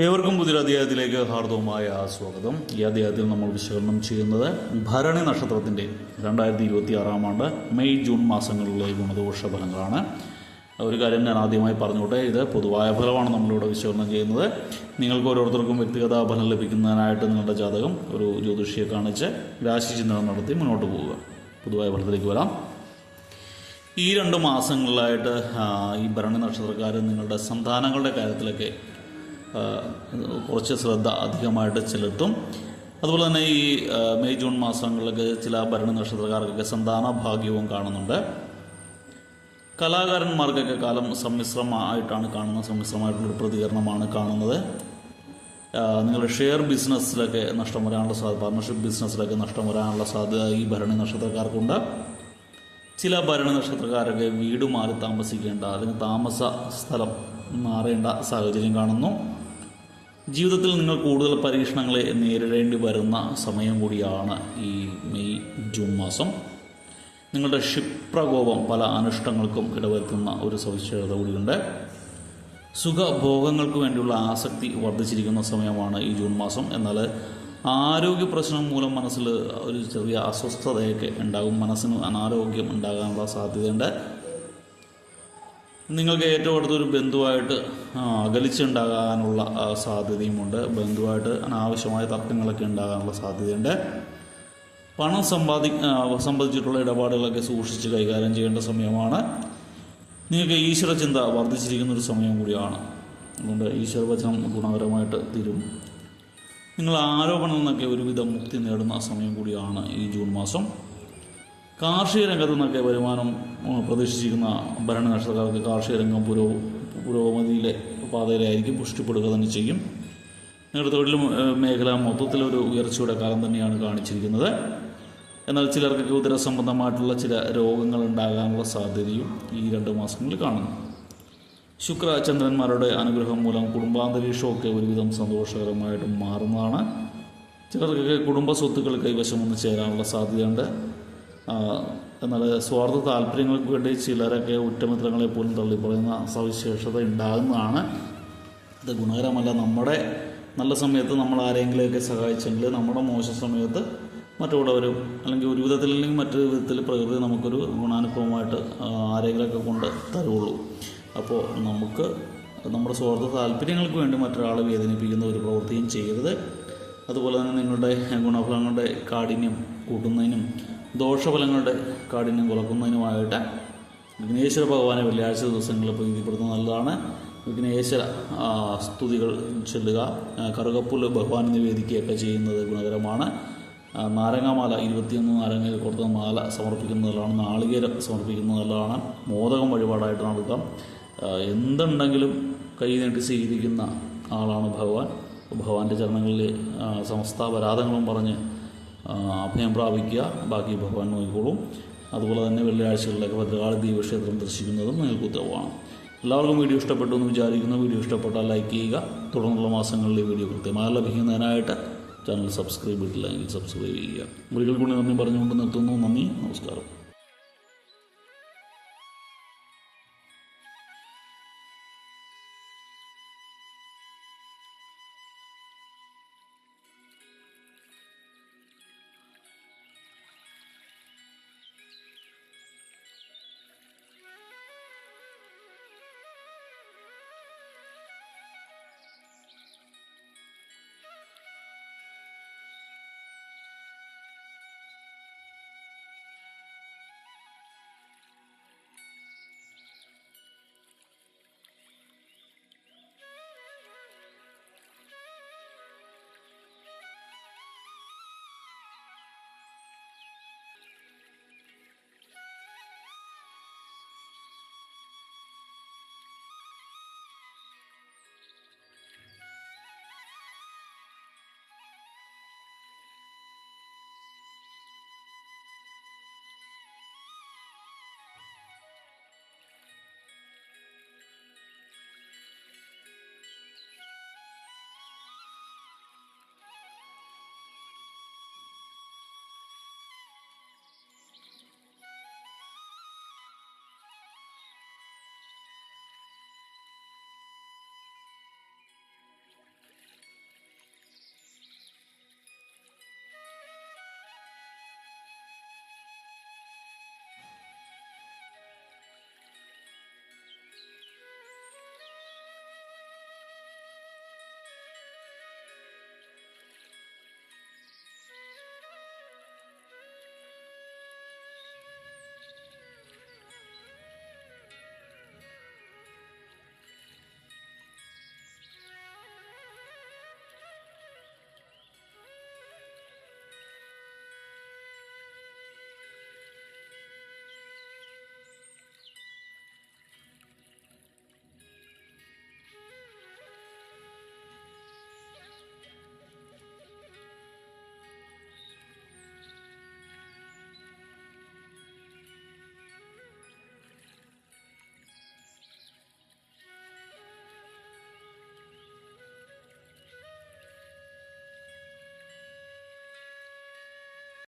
ഏവർക്കും പുതിയൊരു അധ്യായത്തിലേക്ക് ഹാർദവമായ സ്വാഗതം. ഈ അധ്യായത്തിൽ നമ്മൾ വിശകലനം ചെയ്യുന്നത് ഭരണി നക്ഷത്രത്തിൻ്റെ 2026 ആണ്ട് മെയ് ജൂൺ മാസങ്ങളിലെ ഗുണദോഷ ഫലങ്ങളാണ്. ഒരു കാര്യം ഞാൻ ആദ്യമായി പറഞ്ഞോട്ടെ, ഇത് പൊതുവായ ഫലമാണ് നമ്മളിവിടെ വിശകലനം ചെയ്യുന്നത്. നിങ്ങൾക്ക് ഓരോരുത്തർക്കും വ്യക്തിഗത ഫലം ലഭിക്കുന്നതിനായിട്ട് നിങ്ങളുടെ ജാതകം ഒരു ജ്യോതിഷിയെ കാണിച്ച് രാശിചിന്തനം നടത്തി മുന്നോട്ട് പോവുക. പൊതുവായ ഫലത്തിലേക്ക് വരാം. ഈ 2 മാസങ്ങളിലായിട്ട് ഈ ഭരണി നക്ഷത്രക്കാർ നിങ്ങളുടെ സന്താനങ്ങളുടെ കാര്യത്തിലൊക്കെ കുറച്ച് ശ്രദ്ധ അധികമായിട്ട് ചെലുത്തും. അതുപോലെ തന്നെ ഈ മെയ് ജൂൺ മാസങ്ങളിലൊക്കെ ചില ഭരണി നക്ഷത്രക്കാർക്കൊക്കെ സന്താന ഭാഗ്യവും കാണുന്നുണ്ട്. കലാകാരന്മാർക്കൊക്കെ കാലം സമ്മിശ്രമായിട്ടാണ് കാണുന്നത്, സമ്മിശ്രമായിട്ടുള്ളൊരു പ്രതികരണമാണ് കാണുന്നത്. നിങ്ങളുടെ ഷെയർ ബിസിനസ്സിലൊക്കെ നഷ്ടം വരാനുള്ള സാധ്യത, പാർട്ണർഷിപ്പ് ബിസിനസ്സിലൊക്കെ നഷ്ടം വരാനുള്ള സാധ്യത ഈ ഭരണി നക്ഷത്രക്കാർക്കുണ്ട്. ചില ഭരണി നക്ഷത്രക്കാരൊക്കെ വീട് മാറി താമസിക്കേണ്ട അല്ലെങ്കിൽ താമസ സ്ഥലം മാറേണ്ട സാഹചര്യം കാണുന്നു. ജീവിതത്തിൽ നിങ്ങൾ കൂടുതൽ പരീക്ഷണങ്ങളെ നേരിടേണ്ടി വരുന്ന സമയം കൂടിയാണ് ഈ മെയ് ജൂൺ മാസം. നിങ്ങളുടെ ക്ഷിപ്രകോപം പല അനിഷ്ടങ്ങൾക്കും ഇടവരുത്തുന്ന ഒരു സവിശേഷത കൂടിയുണ്ട്. സുഖഭോഗങ്ങൾക്ക് വേണ്ടിയുള്ള ആസക്തി വർദ്ധിച്ചിരിക്കുന്ന സമയമാണ് ഈ ജൂൺ മാസം. എന്നാൽ ആരോഗ്യ പ്രശ്നം മൂലം മനസ്സിൽ ഒരു ചെറിയ അസ്വസ്ഥതയൊക്കെ ഉണ്ടാകും, മനസ്സിന് അനാരോഗ്യം ഉണ്ടാകാനുള്ള സാധ്യതയുണ്ട്. നിങ്ങൾക്ക് ഏറ്റവും അടുത്തൊരു ബന്ധുവായിട്ട് അകലിച്ചുണ്ടാകാനുള്ള സാധ്യതയുമുണ്ട്. ബന്ധുവായിട്ട് അനാവശ്യമായ തർക്കങ്ങളൊക്കെ ഉണ്ടാകാനുള്ള സാധ്യതയുണ്ട്. പണം സംബന്ധിച്ചിട്ടുള്ള ഇടപാടുകളൊക്കെ സൂക്ഷിച്ച് കൈകാര്യം ചെയ്യേണ്ട സമയമാണ്. നിങ്ങൾക്ക് ഈശ്വരചിന്ത വർദ്ധിച്ചിരിക്കുന്നൊരു സമയം കൂടിയാണ്. അതുകൊണ്ട് ഈശ്വരവചനം ഗുണകരമായിട്ട് തീരും. നിങ്ങൾ ആരോപണങ്ങളിൽ നിന്നൊക്കെ ഒരുവിധം മുക്തി നേടുന്ന സമയം കൂടിയാണ് ഈ ജൂൺ മാസം. കാർഷിക രംഗത്തു നിന്നൊക്കെ വരുമാനം പ്രതീക്ഷിച്ചിരിക്കുന്ന ഭരണി നക്ഷത്രക്കാർക്ക് കാർഷിക രംഗം പുരോഗതിയിലെ പാതയിലായിരിക്കും, പുഷ്ടിപ്പെടുക തന്നെ ചെയ്യും. നിങ്ങളുടെ തൊഴിൽ മേഖല മൊത്തത്തിലൊരു ഉയർച്ചയുടെ കാലം തന്നെയാണ് കാണിച്ചിരിക്കുന്നത്. എന്നാൽ ചിലർക്കൊക്കെ ഉദരസംബന്ധമായിട്ടുള്ള ചില രോഗങ്ങൾ ഉണ്ടാകാനുള്ള സാധ്യതയും ഈ 2 മാസങ്ങളിൽ കാണുന്നു. ശുക്ര ചന്ദ്രന്മാരുടെ അനുഗ്രഹം മൂലം കുടുംബാന്തരീക്ഷമൊക്കെ ഒരുവിധം സന്തോഷകരമായിട്ട് മാറുന്നതാണ്. ചിലർക്കൊക്കെ കുടുംബ സ്വത്തുക്കൾ കൈവശം വന്ന് ചേരാനുള്ള സാധ്യതയുണ്ട്. എന്നാൽ സ്വാർത്ഥ താല്പര്യങ്ങൾക്ക് വേണ്ടി ചിലരൊക്കെ ഉറ്റമിത്രങ്ങളെ പോലും തള്ളിപ്പറയുന്ന സവിശേഷത ഉണ്ടാകുന്നതാണ്. ഇത് ഗുണകരമല്ല. നമ്മുടെ നല്ല സമയത്ത് നമ്മൾ ആരെങ്കിലുമൊക്കെ സഹായിച്ചെങ്കിൽ നമ്മുടെ മോശം സമയത്ത് മറ്റുള്ളവരും അല്ലെങ്കിൽ ഒരു വിധത്തിൽ അല്ലെങ്കിൽ മറ്റൊരു വിധത്തിൽ പ്രകൃതി നമുക്കൊരു ഗുണാനുഭവമായിട്ട് ആരെങ്കിലുമൊക്കെ കൊണ്ട് തരുള്ളൂ. അപ്പോൾ നമുക്ക് നമ്മുടെ സ്വാർത്ഥ താല്പര്യങ്ങൾക്ക് വേണ്ടി മറ്റൊരാളെ വേദനിപ്പിക്കുന്ന ഒരു പ്രവൃത്തിയും ചെയ്യരുത്. അതുപോലെ തന്നെ നിങ്ങളുടെ ഗുണഫലങ്ങളുടെ കാഠിന്യം കൂട്ടുന്നതിനും ദോഷഫലങ്ങളുടെ കാഠിന്യം കുറക്കുന്നതിനുമായിട്ട് വിഘ്നേശ്വര ഭഗവാനെ വെള്ളിയാഴ്ച ദിവസങ്ങളിൽ പ്രീതിപ്പെടുന്നത് നല്ലതാണ്. വിഘ്നേശ്വര സ്തുതികൾ ചൊല്ലുക, കറുകപ്പുല്ല് ഭഗവാൻ നിവേദിക്കുകയൊക്കെ ചെയ്യുന്നത് ഗുണകരമാണ്. നാരങ്ങാമാല 21 നാരങ്ങയിൽ കൊടുത്ത മാല സമർപ്പിക്കുന്നത് നല്ലതാണ്. നാളികേരം സമർപ്പിക്കുന്നത് നല്ലതാണ്. മോദകം വഴിപാടായിട്ട് നടത്താം. എന്തുണ്ടെങ്കിലും കൈ നീട്ടി സ്വീകരിക്കുന്ന ആളാണ് ഭഗവാൻ. ഭഗവാന്റെ ചരണങ്ങളിൽ സമസ്ത അപരാധങ്ങളും പറഞ്ഞ് അഭയം പ്രാപിക്കുക, ബാക്കി ഭഗവാൻ നോക്കിക്കോളും. അതുപോലെ തന്നെ വെള്ളിയാഴ്ചകളിലൊക്കെ ഭദ്രകാളി ദേവീക്ഷേത്രം ദർശിക്കുന്നതും നിങ്ങൾക്ക് ഉത്തരവാണ്. എല്ലാവർക്കും വീഡിയോ ഇഷ്ടപ്പെട്ടു എന്ന് വിചാരിക്കുന്നു. വീഡിയോ ഇഷ്ടപ്പെട്ടാൽ ലൈക്ക് ചെയ്യുക. തുടർന്നുള്ള മാസങ്ങളിൽ ഈ വീഡിയോ കൃത്യമായി ലഭിക്കുന്നതിനായിട്ട് ചാനൽ സബ്സ്ക്രൈബ് ചെയ്തിട്ടില്ലെങ്കിൽ സബ്സ്ക്രൈബ് ചെയ്യുക. ഒരിക്കൽ കൂടി നന്ദി പറഞ്ഞുകൊണ്ട് നിർത്തുന്നു. നന്ദി, നമസ്കാരം.